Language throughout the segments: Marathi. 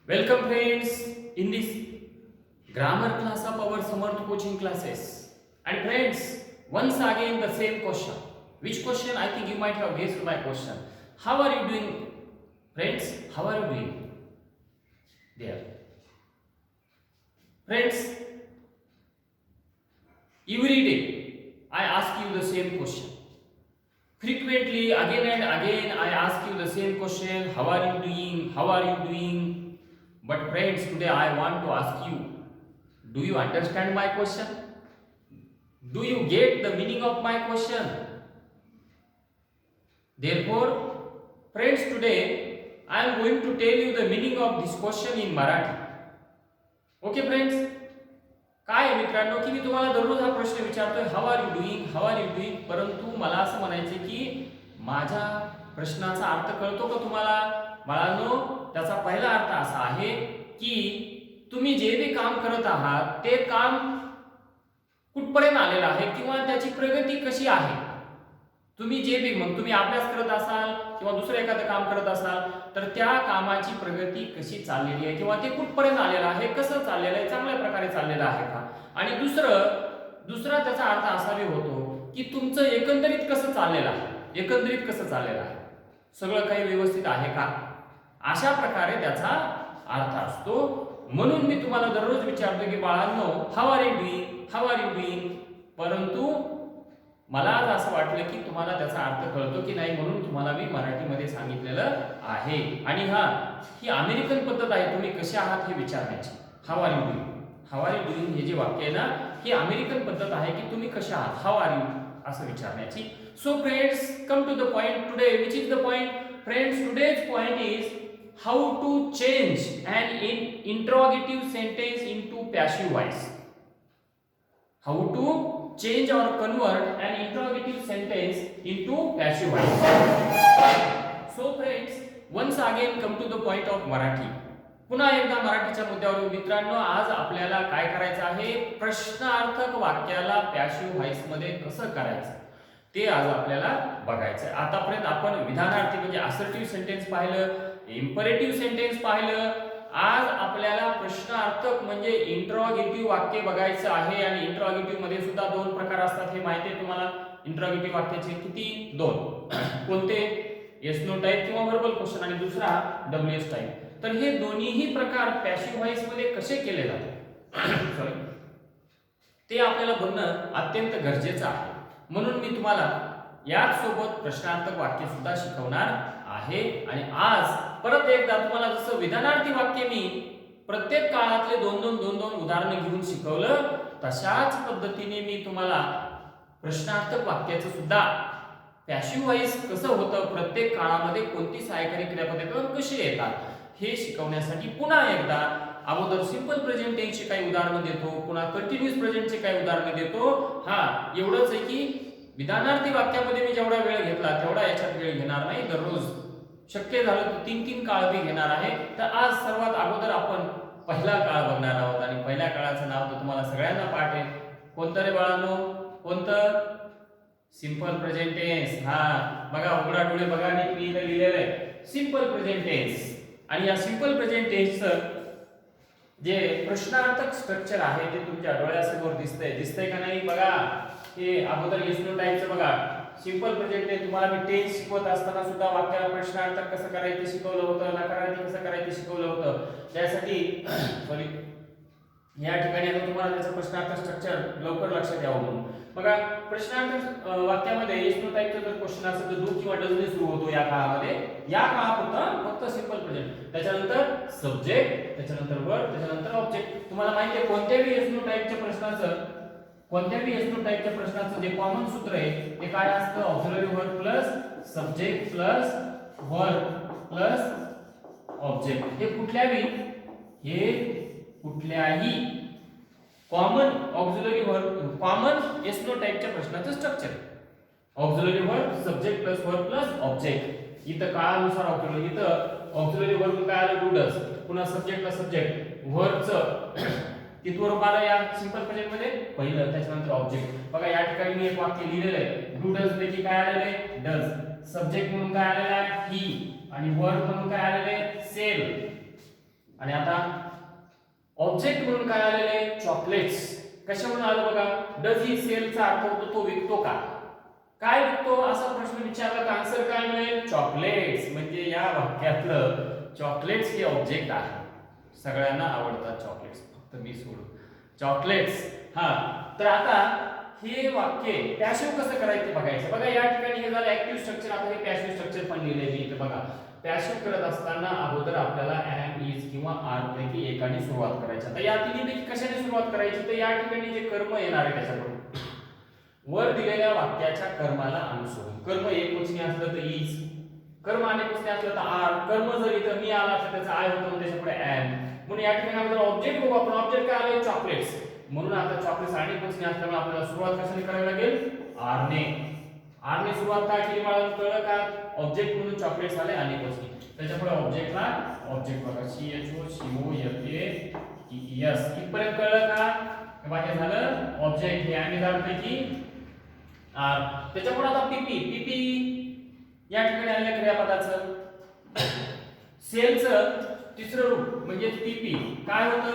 Welcome friends in this grammar class of our Samarth coaching classes. And friends, once again the same question. Which question? I think you might have guessed my question. How are you doing, friends? How are you doing? There. Friends, every day I ask you the same question. Frequently, again and again, I ask you the same question. How are you doing? How are you doing? But friends, today I want to ask you, do you understand my question? Do you get the meaning of my question? Therefore, friends, today I am going to tell you the meaning of this question in Marathi. Okay, friends? काय आहे मित्रांनो की मी तुम्हाला दररोज हा प्रश्न विचारतोय, how are you doing, how are you doing, परंतु मला असं म्हणायचे की माझ्या प्रश्नाचा अर्थ कळतो का तुम्हाला? बाळांनो, त्याचा पहिला अर्थ असा आहे की तुम्ही जे बी काम करत आहात ते काम कुठपर्यंत आलेलं आहे किंवा त्याची प्रगती कशी आहे. तुम्ही जे बी मग तुम्ही अभ्यास करत असाल किंवा दुसरं एखादं काम करत असाल तर त्या कामाची प्रगती कशी चाललेली आहे किंवा ते कुठपर्यंत आलेलं आहे, कसं चाललेलं आहे, चांगल्या प्रकारे चाललेलं आहे का. आणि दुसरा त्याचा अर्थ असा बी होतो की तुमचं एकंदरीत कसं चाललेलं आहे, एकंदरीत कसं चाललेलं आहे, सगळं काही व्यवस्थित आहे का, अशा प्रकारे त्याचा अर्थ असतो. म्हणून मी तुम्हाला दररोज विचारतो की बाळांनो, how are you doing, how are you doing. परंतु मला आज असं वाटलं की तुम्हाला त्याचा अर्थ कळतो की नाही, म्हणून तुम्हाला मी मराठीमध्ये सांगितलेलं आहे. आणि ही अमेरिकन पद्धत आहे तुम्ही कसे आहात हे विचारण्याची. How are you doing, how are you doing हे जे वाक्य आहे ना, ही अमेरिकन पद्धत आहे की तुम्ही कसे आहात, हाऊ आर यू असं विचारण्याची. So friends, come to the point today. Which is the point? Friends, today's point is how to change an interrogative sentence into passive voice. How to change or convert an interrogative sentence into passive voice. So friends, once again come to the point of Marathi. पुन्हा एकदा मराठीच्या मुद्द्यावर मित्रांनो, आज आपल्याला काय करायचं आहे, प्रश्नार्थक वाक्याला पॅसिव्ह व्हॉइस मध्ये कसं करायचं ते आज आपल्याला बघायचं आहे. आतापर्यंत आपण विधानार्थी म्हणजे असर्टिव्ह सेंटेन्स पाहिलं, इम्परेटिव्ह सेंटेन्स पाहिलं. आज आपल्याला प्रश्नार्थक म्हणजे इंट्रोगेटिव्ह वाक्य बघायचं आहे. आणि इंट्रोगेटिव्ह मध्ये सुद्धा दोन प्रकार असतात, हे माहिती आहे तुम्हाला. इंट्रोगेटिव्ह वाक्याचे किती? दोन. कोणते? येस नो टाइप किंवा व्हर्बल क्वेश्चन, आणि दुसरा डब्ल्यूएस टाइप. तर हे दोन्हीही प्रकार पॅसिव्ह व्हॉइस मध्ये कसे केले जातात सॉरी ते आपल्याला बघणं अत्यंत गरजेचं आहे. म्हणून मी तुम्हाला याच सोबत प्रश्नार्थक वाक्य सुद्धा शिकवणार आहे. आणि आज परत एकदा तुम्हाला जसं विधानार्थी वाक्य मी प्रत्येक काळातले दोन दोन उदाहरणं घेऊन शिकवलं, तशाच पद्धतीने मी तुम्हाला प्रश्नार्थक वाक्याचं सुद्धा पॅसिव्ह व्हॉइस कसं होतं, प्रत्येक काळामध्ये कोणती सहाय्यकारी क्रियापदे कशी येतात हे शिकवण्यासाठी पुन्हा एकदा अगोदर सिंपल प्रेझेंट टेन्सची काही उदाहरणं देतो, पुन्हा कंटिन्यूअस प्रेझेंटची काही उदाहरणं देतो. एवढंच आहे की विधानार्थी वाक्यामध्ये मी जेवढा वेळ घेतला तेवढा याच्यात वेळ घेणार नाही. दररोज शक्य झालं तर 3 काळ मी घेणार आहे. तर आज सर्वात अगोदर आपण पहिला काळ बघणार आहोत. आणि पहिल्या काळाचं नाव तर तुम्हाला सगळ्यांना पाठ आहे. कोणतं रे बाळांनो? कोणतं? Simple present tense. बघा, उघडा डोळे बघा, नीट मी इथे लिहिलेलं आहे सिंपल प्रेझेंट टेन्स. आणि या सिंपल प्रेझेंट टेन्सचं जे प्रश्नार्थक स्ट्रक्चर आहे ते तुमच्या डोळ्यासमोर दिसतंय का नाही? बघा, हे अगोदर येस नो टाइपचं बघा, सिंपल प्रेझेंट टेन्स. तुम्हाला मी टेन्स शिकवत असताना सुद्धा वाक्याला प्रश्नार्थक कसं करायचं शिकवलं होतं, नकारार्थी कसं करायचं शिकवलं होतं. त्यासाठी सॉरी या ठिकाणी आता तुम्हाला त्याचं प्रश्नार्थक स्ट्रक्चर लवकर लक्षात यावं म्हणून बघा. प्रश्नार्थक वाक्यामध्ये येस नो टाइपचा जर क्वेश्चन असेल तर डू किंवा डजने सुरू होतो या काळामध्ये. या काळापुरता फक्त सिंपल प्रेझेंट, त्याच्यानंतर सब्जेक्ट, त्याच्यानंतर वर्ब, त्याच्यानंतर ऑब्जेक्ट. तुम्हाला माहिती आहे कोणत्याही येस नो टाइपच्या प्रश्नाचं जे कॉमन सूत्र आहे ते काय असतं? Auxiliary verb plus subject plus verb plus object. हे कुठल्याही common auxiliary verb, common yes no टाइपच्या प्रश्नाचं structure. Auxiliary verb subject plus verb plus object. इथं काळानुसार ऑक्झिलरी, इथं ऑक्झिलरी वर्ब काय आलं? Do does. पुन्हा सब्जेक्टला सब्जेक्ट, वर्बचं कितवं आलं या सिंपल प्रेझेंट मध्ये? पहिलं. त्याच्यानंतर ऑब्जेक्ट. बघा या ठिकाणी मी एक वाक्य लिहिलेलं आहे. डू डज पैकी काय आलेलं आहे? डज. सब्जेक्ट म्हणून काय आलेलं आहे? ही. आणि वर्ब म्हणून काय आलेलं आहे? सेल. आणि आता ऑब्जेक्ट म्हणून काय आलेले चॉकलेट्स. कशावरून आलं बघा, डज ही सेलचा अर्थ होतो तो विकतो का, काय विकतो असा प्रश्न विचारला तर आन्सर काय मिळेल चॉकलेट्स. म्हणजे या वाक्यातलं चॉकलेट्स हे ऑब्जेक्ट आहे. सगळ्यांना आवडतात चॉकलेट्स, फक्त मी सोडून. चॉकलेट्स. हा, तर आता हे वाक्य पॅसिव्ह कसं करायचं ते बघायचं. बघा या ठिकाणी हे झालं ऍक्टिव्ह स्ट्रक्चर, आता हे पॅसिव्ह स्ट्रक्चर पण लिहिलंय मी इथे बघा. पॅसिव्ह करत असताना अगोदर आपल्याला एम इज किंवा आर पैकी एकाने सुरुवात करायची. आता या तिन्हीपैकी कशाने सुरुवात करायची, तर या ठिकाणी जे कर्म येणार आहे त्याच्याकडून वर दिलेल्या वाक्याच्या कर्माला अनुसरून. कर्म एकवचनी असलं तर इज, कर्म अनेकवचनी असलं तर आर, कर्म जर इथं मी आला तर त्याचा आय होतो त्याच्यापुढे एम. म्हणून या ठिकाणी आपण ऑब्जेक्ट बघू. आपण ऑब्जेक्ट काय आले चॉकलेट्स. म्हणून आता चॉकलेट्स अनेकवचनी असल्यामुळे आपल्याला सुरुवात कशाने करावी लागेल आरने. आरने सुरुवात काय केली मला कळलं का, ऑब्जेक्ट म्हणून चॉकलेट्स आले अनेकवचनी. त्याच्यापुढे ऑब्जेक्टला ऑब्जेक्ट बघा CHO COFAES इथपर्यंत कळलं का. हे झालं ऑब्जेक्ट, हे आणि पैकी आर. त्याच्यापुढे आता पीपी. पीपी या ठिकाणी आलेल्या क्रियापदाचं सेलचं तिसरं रूप म्हणजे पीपी काय होतं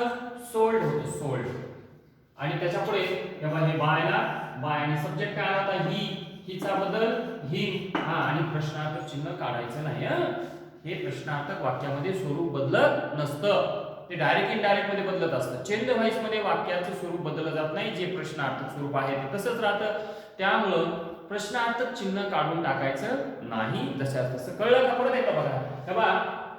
सोल्ड होतं सोल्ड. आणि त्याच्यापुढे हे बायला बाय आणि सब्जेक्ट काय होता ही, हिचा बदल ही. हा, आणि प्रश्नार्थक चिन्ह काढायचं नाही. हे प्रश्नार्थक वाक्यामध्ये स्वरूप बदलत नसतं, ते डायरेक्ट इनडायरेक्ट मध्ये बदलत असतं. चेंड व्हाईस मध्ये वाक्याचं स्वरूप बदललं जात नाही. जे प्रश्नार्थक स्वरूप आहे ते तसंच राहतं. त्यामुळं प्रश्नार्थक चिन्ह काढून टाकायचं नाही. जसं तसं कळलं का. परत एकदा बघा. तेव्हा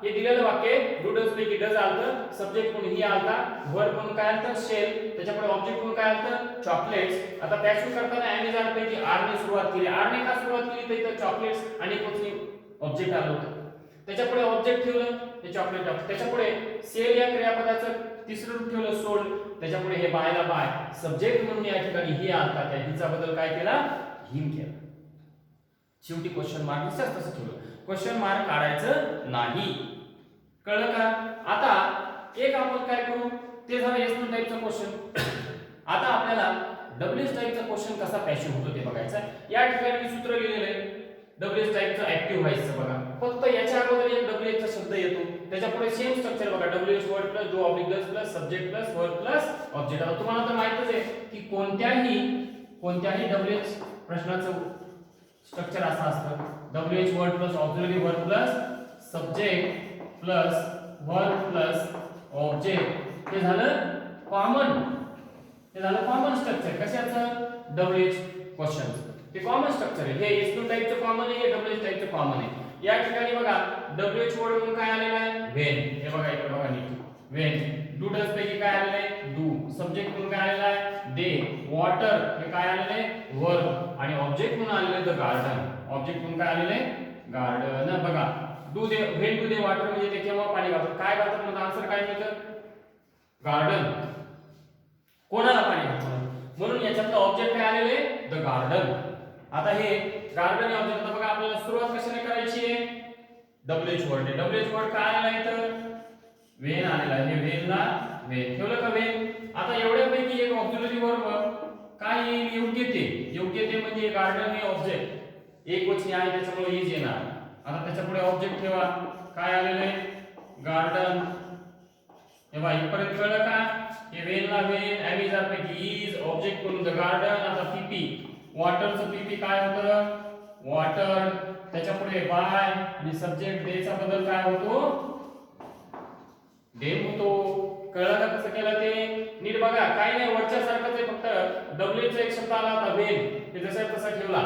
हे दिलेलं वाक्य डूडल्स पैकी डज आलतं, सब्जेक्ट म्हणून ही आलता, वर्ब म्हणून काय आलतं शेल, त्याच्यापुढे ऑब्जेक्ट म्हणून काय आलतं चॉकलेट्स. आता पॅसिव्ह करताना एम पैकी आर ने सुरुवात केली. आर ने का सुरुवात केली तर इथं चॉकलेट्स आणि कोणती ऑब्जेक्ट आलं होतं. त्याच्यापुढे ऑब्जेक्ट ठेवलं हे चॉकलेट. त्याच्यापुढे सेल या क्रियापदाचं तिसरं रूप ठेवलं सोल्ड. त्याच्यापुढे हे बायला बाय, सब्जेक्ट म्हणून या ठिकाणी ही आलता, त्या हिचा बदल काय केला हिम केला. शेवटी क्वेश्चन मार्क तसं ठेवलं. क्वेश्चन मार्क काढायचं नाही. कळलं का. आता एक आपण काय करू, ते झालं एस वन टाइपचा क्वेश्चन. आता आपल्याला डब्ल्यूएस टाइपचा क्वेश्चन कसा पॅसिव्ह होतो ते बघायचं. या ठिकाणी मी सूत्र लिहिलेलं आहे डब्ल्यूएस टाइपचं ऍक्टिव्ह व्हायचं बघा. फक्त याच्या अगोदर एक डब्ल्यूएस चा शब्द येतो, त्याच्यापुढे सेम स्ट्रक्चर बघा WS word plus do oblique does plus subject plus verb plus object. आता तुम्हाला तर माहितच आहे की कोणत्याही डब्ल्यूएस प्रश्नाचं स्ट्रक्चर असं असतं WH word plus auxiliary verb plus subject plus verb plus object. हे झालं कॉमन स्ट्रक्चर कशाचं डब्ल्यूएच क्वेश्चन. ते कॉमन स्ट्रक्चर आहे. हे एस2 टाइपचं कॉमन आहे, हे डब्ल्यूएच टाइपचं कॉमन आहे. या ठिकाणी बघा डब्ल्यूएच वर्ड म्हणून काय आलेला आहे व्हेन. हे बघा इकडे बघा नीट व्हेन. डूडल्स पैकी काय आलेलं आहे डू, सब्जेक्ट म्हणून काय आलेला आहे डे, वॉटर हे काय आलेलं आहे वर्ब, आणि ऑब्जेक्ट म्हणून आलेलं आहे द गार्डन. ऑब्जेक्ट म्हणून काय आलेलं आहे गार्डन. बघा do they when do they water म्हणजे ते केव्हा पाणी घालतात, काय घालतात म्हणजे आन्सर काय मिळतं गार्डन. कोणाला पाणी घालतात म्हणून याच्यातलं ऑब्जेक्ट काय आलेलं आहे द गार्डन. आता हे गार्डन या ऑब्जेक्ट बघा आपल्याला सुरुवात कशाने करायची आहे डब्ल्यूएच वर्ड. डब्ल्यूएच वर्ड काय आलेला आहे तर वेन आलेला आहे. हे वेनला वेन ठेवलं का वेन. आता एवढ्यापैकी एक ऑक्झिलरी वर्ब काय येईल योग्यते म्हणजे गार्डन हे ऑब्जेक्ट एक वचनी आहे त्याच्यामुळे इज येणार. आता त्याच्यापुढे ऑब्जेक्ट ठेवा काय आलेलं आहे गार्डन. हे बघा इथपर्यंत कळलं का. हे वेनला वेन एमिजार पैकी इज ऑब्जेक्ट म्हणून द गार्डन. आता पीपी वॉटरचं पीपी काय होतं वॉटर, त्याच्यापुढे बाय आणि सब्जेक्ट डेचा बदल काय होतो डे होतो. कळलं का कसं केलं ते नीट बघा. काही नाही वरच्या सारखंच आहे, फक्त डब्ल्यूएच चा एक शब्द आला होता वेन, ते जसा तसा ठेवला.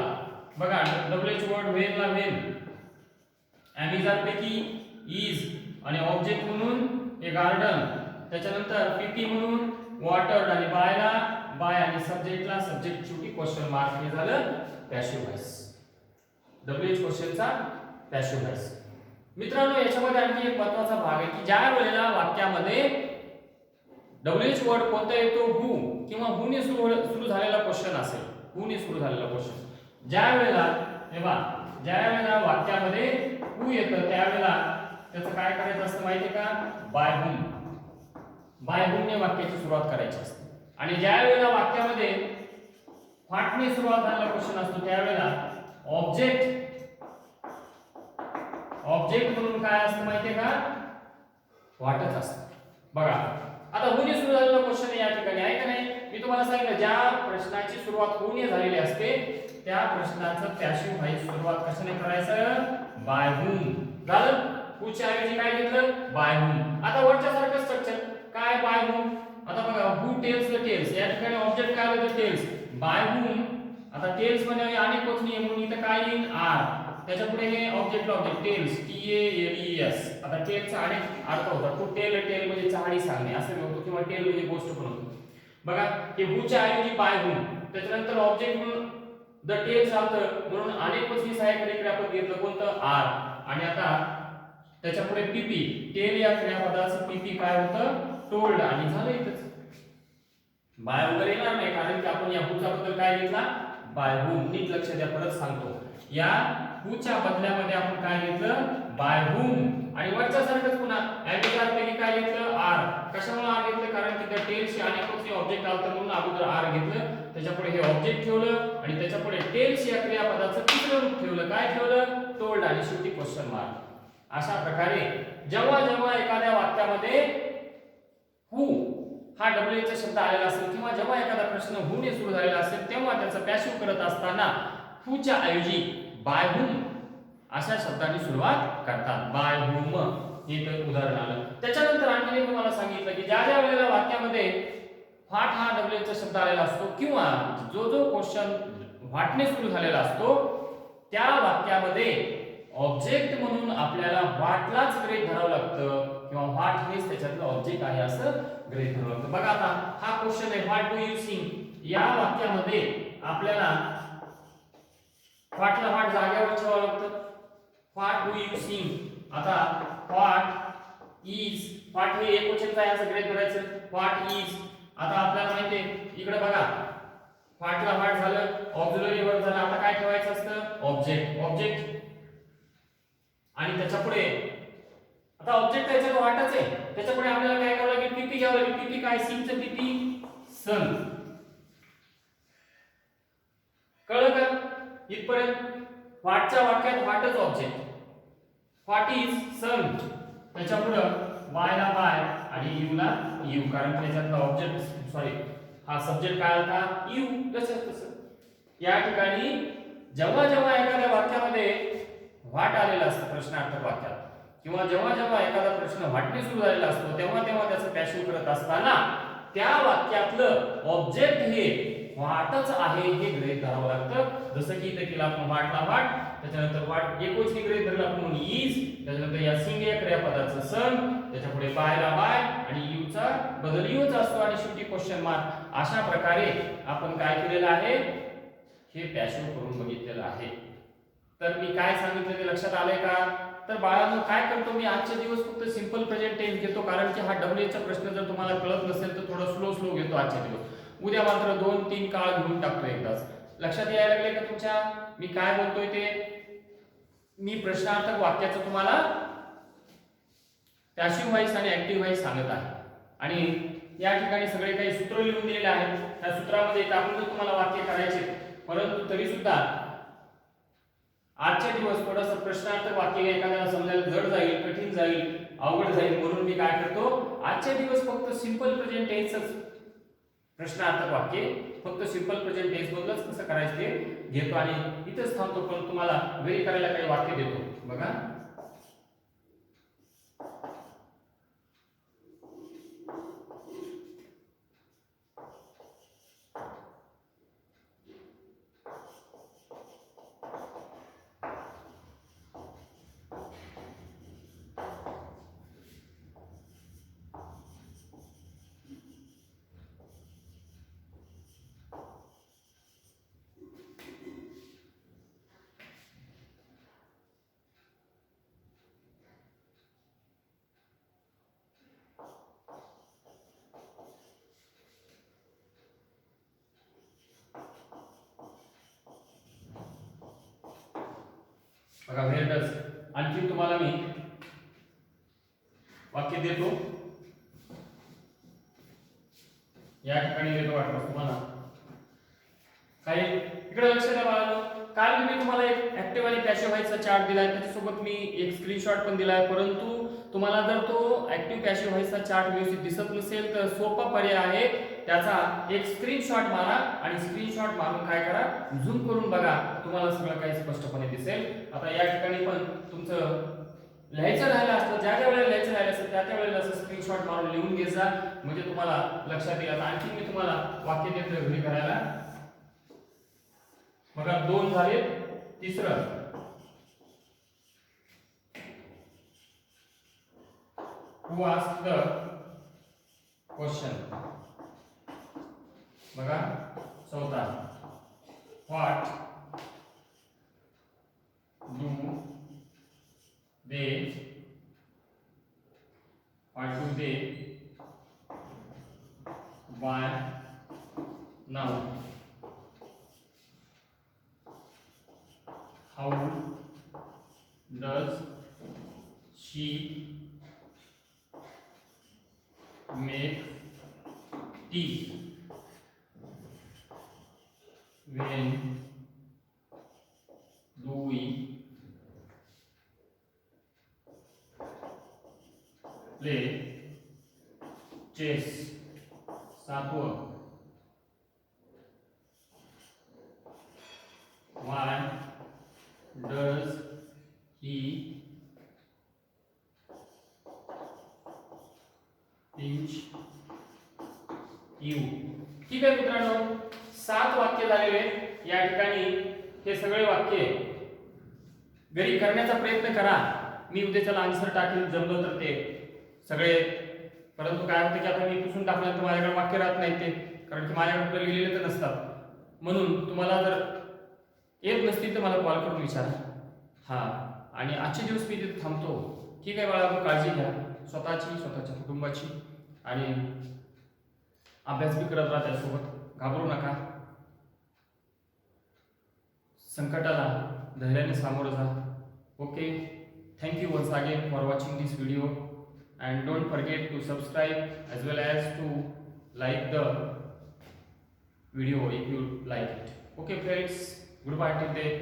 बघा डब्ल्यूएच वर्ड वेनला वेन एमिजार पैकी इज आणि ऑब्जेक्ट म्हणून हे गार्डन, त्याच्यानंतर पीपी म्हणून वॉटर आणि बायला बाय आणि सब्जेक्टला सब्जेक्ट शेवटी क्वेश्चन मार्क. हे झालं पॅसिव्ह व्हॉइस. डब्ल्यूएच क्वेश्चनचा पॅसिव्ह व्हॉइस. मित्रांनो याच्यामध्ये आणखी एक महत्त्वाचा भाग आहे की ज्या वेळेला वाक्यामध्ये डब्ल्यूएच वर्ड कोणता येतो हू किंवा हू ने सुरू झालेला क्वेश्चन असेल, हू ने सुरू झालेला क्वेश्चन ज्या वेळेला वाक्यामध्ये हू येतं त्यावेळेला त्याचं काय करायचं असतं माहिती आहे का बाय हूम ने वाक्याची सुरुवात करायची असते. आणि ज्या वेळेला वाक्यामध्ये व्हॉट ने सुरुवात झालेला क्वेश्चन असतो त्यावेळेला ऑब्जेक्ट म्हणून काय असतं माहितीये का व्हॉटच असतं. बघा आता हुने सुरू झालेला क्वेश्चन या ठिकाणी आहे का नाही. मी तुम्हाला सांगितलं ज्या प्रश्नाची सुरुवात हुने झालेली असते त्या प्रश्नाचं पॅसिव्ह व्हॉइस सुरुवात कशाने करायचं, बाय हुम. झालं. हुच्या ऐवजी काय घेतलं, बाय हुम. आता वरच्या सारखं स्ट्रक्चर काय, बाय हुम. आता बघा हु टेल्स द टेल्स, या ठिकाणी ऑब्जेक्ट काय आलं, टेल्स. By whom. आता टेल्स मध्ये अनेक वचनी आहे म्हणून इथं काय येईल, आर. त्याच्या पुढे हे object tales, T A L E S. आता टेलचा अनेक अर्थ होतात. टू टेल, टेल म्हणजे कहाणी सांगणे असं होतो किंवा टेल म्हणजे गोष्ट पण होतो. बघा हे हुच्या ऐवजी बाय हुम. त्याच्यानंतर ऑब्जेक्ट म्हणून द टेल्स आलं म्हणून अनेक वचनी सहाय्यकारी क्रियापद घेतलं कोणतं, आर. आणि आता त्याच्या पुढे पीपी, टेल या क्रियापदाचं पीपी काय होतं, टोल्ड. आणि झालं इथंच. बाय वगैरे येणार नाही कारण की आपण या हुच्या बद्दल काय घेतला, बाय हुम. नीट लक्ष द्या, परत सांगतो. या हुच्या बदल्यामध्ये आपण काय घेतलं, बाय हुम. आणि वरच्या सारखंच पुन्हा ऍडिशनल पैकी काय घेतलं, आर. कशामुळे आर घेतलं, कारण की त्या टेल्स आणि कोणते ऑब्जेक्ट आलं म्हणून अगोदर आर घेतलं. त्याच्यापुढे हे ऑब्जेक्ट ठेवलं आणि त्याच्यापुढे टेल्स या क्रियापदाचं तिसरं रूप ठेवलं. काय ठेवलं, टोल्ड. आणि शेवटी क्वेश्चन मार्क. अशा प्रकारे जेव्हा जेव्हा एखाद्या वाक्यामध्ये हु हा डब्ल्यूएचा शब्द आलेला असेल किंवा जेव्हा एखादा प्रश्न हुने सुरू झालेला असेल तेव्हा त्याचं पॅसिव्ह करत असताना हुच्या ऐवजी बाय हुम अशा शब्दांनी सुरुवात करतात. बाय हुम हे तर उदाहरण आलं. त्याच्यानंतर आणखी एक तुम्हाला सांगितलं की ज्या ज्या वेळेला वाक्यामध्ये व्हाट हा डब्ल्यूएचा शब्द आलेला असतो किंवा जो जो क्वेश्चन व्हाटने सुरू झालेला असतो त्या वाक्यामध्ये ऑब्जेक्ट म्हणून आपल्याला व्हाटलाच गृहीत धरावं लागतं किंवा व्हाट हेच त्याच्यातलं ऑब्जेक्ट आहे असं गृहीत धरावं लागतं. बघा आता हा क्वेश्चन आहे, व्हाट डू यू सिंग. या वाक्यामध्ये आपल्याला व्हाटला व्हाट जागेवर ठेवावं लागतं. What do you sing. आता व्हाट इज, व्हाट हे एकवचनचं आहे असं गृहीत धरायचं. What is. आता आपल्याला माहिती आहे इकडे बघा व्हाटला व्हाट झालं, ऑक्झिलरी वर्ब झालं. आता काय ठेवायचं असतं, ऑब्जेक्ट. ऑब्जेक्ट आणि त्याच्या पुढे आता ऑब्जेक्ट त्याच्यात वाटच आहे. त्याच्या पुढे आपल्याला काय करावं लागेल, पीपी घ्यावं लागेल. पीपी काय, सिंगचं पीपी सन. कळलं का इथपर्यंत. व्हाटच्या वाक्यात व्हाटच ऑब्जेक्ट. व्हाट इज सन. त्याच्या पुढे वाय ला बाय आणि यू ला यू, कारण त्याच्यातला ऑब्जेक्ट हा सब्जेक्ट काय होता, यू. तसं या ठिकाणी जेव्हा जेव्हा एखाद्या वाक्यामध्ये व्हाट आलेला असतं प्रश्नार्थक वाक्यात किंवा जेव्हा जेव्हा एखादा प्रश्न व्हाटने सुरू झालेला असतो तेव्हा तेव्हा त्याचं पॅसिव्ह करत असताना त्या वाक्यातलं ऑब्जेक्ट हे व्हाटच आहे हे गृहीत धरावं लागतं. जसं की इथे केलं आपण व्हाटला व्हाट, त्याच्यानंतर व्हाट एकवचनी गृहीत धरलं आपण म्हणून इज, त्याच्यानंतर या सिंग या क्रियापदाचं सन, त्याच्यापुढे बायला बाय आणि यूचा बदल यूच असतो आणि शेवटी क्वेश्चन मार्क. अशा प्रकारे आपण काय केलेलं आहे, हे पॅसिव्ह करून बघितलेलं आहे. तर मी काय सांगितलं ते लक्षात आलंय का. तर बाळांनो काय करतो मी आजचे दिवस फक्त सिंपल प्रेझेंट टेन्स घेतो कारण की हा डब्ल्यूएचा प्रश्न जर तुम्हाला कळत नसेल तर थोडं स्लो घेतो आजचे दिवस. उद्या मात्र 2-3 काळ घेऊन टाकतो एकदाच. लक्षात यायला लागले का तुमच्या मी काय बोलतोय ते. मी प्रश्नार्थक वाक्याचं तुम्हाला पॅसिव्ह व्हॉइस आणि ऍक्टिव्ह व्हॉइस सांगत आहे आणि या ठिकाणी सगळे काही सूत्र लिहून दिलेले आहेत. त्या सूत्रामध्ये टाकून तुम्हाला वाक्य करायचे, परंतु तरी सुद्धा आजचे दिवस थोडंसं प्रश्नार्थक वाक्य एखाद्याला समजायला जड जाईल, कठीण जाईल, अवघड जाईल म्हणून मी काय करतो आजचे दिवस फक्त सिंपल प्रेझेंट टेन्सच प्रश्नार्थक वाक्य फक्त सिंपल प्रेझेंट टेन्स बद्दलच कसं करायचं ते घेतो आणि इथेच थांबतो. पण तुम्हाला वेळी करायला काही वाक्य देतो. बघा बघा व्हेअर डज. आणखी तुम्हाला मी वाक्य देतो या ठिकाणी देतो वाटतं तुम्हाला काही. इकडे लक्ष द्या बाळांनो. काल मी तुम्हाला एक ऍक्टिव्ह आणि पॅसिव्ह व्हॉइसचा चार्ट दिलाय, त्याच्यासोबत मी एक स्क्रीनशॉट पण दिलाय. परंतु तुम्हाला जर तो ऍक्टिव्ह पॅसिव्ह व्हॉइसचा चार्ट व्यवस्थित दिसत नसेल तर सोपा पर्याय आहे, त्याचा एक स्क्रीनशॉट मारा आणि स्क्रीनशॉट मारून काय करा, झूम करून बघा, तुम्हाला सगळं काही स्पष्टपणे दिसेल. आता या ठिकाणी पण तुमचं लिहायचं राहिलं असतं, ज्या ज्या वेळेला लिहायचं राहिलं असतं त्या त्या वेळेला असं स्क्रीनशॉट मारून लिहून घ्यायचा, म्हणजे तुम्हाला लक्षात येईल. आता आणखी मी तुम्हाला वाक्य देतो घरी करायला. बघा 2 झाले, तिसरं who asked the question. बघा चौथा what do they why now how does she make tea when do we play chess. सातवं why does he pinch you. ठीक आहे मित्रांनो, 7 वाक्य झालेले आहेत. या ठिकाणी हे सगळे वाक्य घरी करण्याचा प्रयत्न करा. मी उद्या त्याला आन्सर टाकेल जमलं तर ते सगळे. परंतु काय होतं की आता मी पुसून टाकल्यानंतर माझ्याकडे वाक्य राहत नाही ते, कारण की माझ्याकडे लिहिलेले तर नसतात. म्हणून तुम्हाला जर येत नसतील तर मला कॉल करून विचारा. हा, आणि आजचे दिवस मी तिथे थांबतो. ठीक आहे बाळा, काळजी घ्या स्वतःची, स्वतःच्या कुटुंबाची, आणि अभ्यास बी करत राहा त्यासोबत. घाबरू नका. संकटाला धैर्याने सामोरं जा. Okay, thank you once again for watching this video, and don't forget to subscribe as well as to like the video if you like it. Okay friends, goodbye till then.